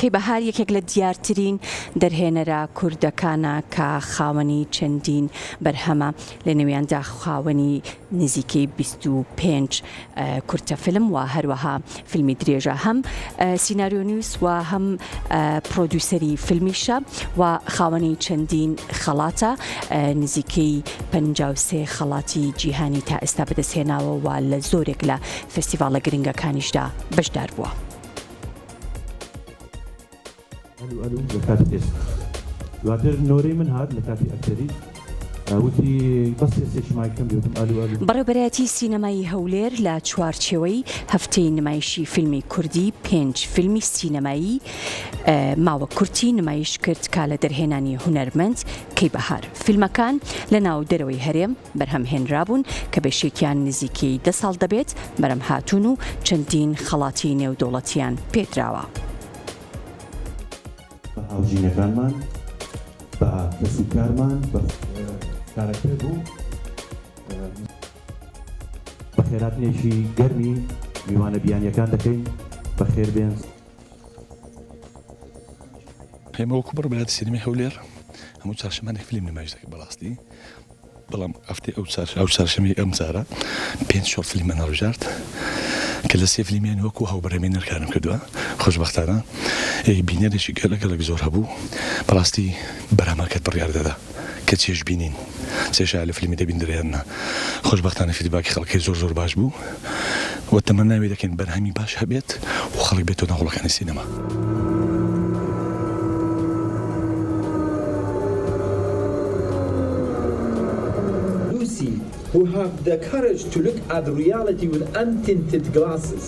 کەیبەهار یەکێک لە دیارترین دەرهێنەرە کوردەکانە کە خاوەنی چەندین بەرهەمە لە نێویاندا خاوەنی نزیکەی 25 کورتە فیلم و هەروەها فیلمی درێژە هەم سیناریۆنووس و هەم پرۆدیوسەری فیلمیشە و خاوەنی چەندین خەڵاتە نزیکەی 53 خەڵاتی جیهانی تا ئێستا بەدەستهێناوە و لە زۆرێک لە فستیڤالە گرنگەکانیشدا بەشدار بووە. ئەلو لە کاتی ئێستا دواتر نۆرەی من هات لە کاتی ئەکتەری وتی بەس سێشمایکەم بێتم ئەلو بەڕێوەبەرایەتی سینەمایی هەولێر لە چوارچێوەی هەفتەی نمایشی فیلمی کوردی 5 فیلمی سینەمایی ماوە کورتی نمایش کرد کا لە دەرهێنانی هونەرمەند کەیبەهار. فیلمەکان لە ناو دەرەوەی هەرێم بەرهەمهێنرابوون کە بەشێکیان نزیکەی 10 ساڵ دەبێت بەرەم هاتوون و چەندین خەڵاتی نێودوڵەتیان پێدراوە. هاوژینەکانمان بە کەسوکارمان بە کارەکە بوو بە خێراتنێکی گەرمی میوانە بیانیەکان دەکەین بە خێر بێن. ئێمە وەکو بەڕێوەبەرایەتی سینەمای هەولێر هەموو چارشەمانێک فیلم نمایش دەکەین بەڕاستی، بەڵام ئەفتەی ئەو چارشەمەی ئەم جارە 5 شۆڕ فیلممان هەڵبژارد کە لە 3 فیلمیان وەکو هاوبەرهەمهێنەرکارم کردووە. خۆشبەختانە بینەرێکی گەلەگەلک زۆر هەبوو. بەڕاستی بەرهەمەکەت بڕیار دەدا کە چێش بینین چێشە لە فیلمی دەبین درێنە. خۆشبەختانە فیدباکی خەڵکی زۆر باش بوو و تەمەناوی دەکەین بەرهەمی باش هەبێت و خەڵک بێتەوە ناوڵەکانی سینەما. Who have the courage to look at reality with untinted glasses.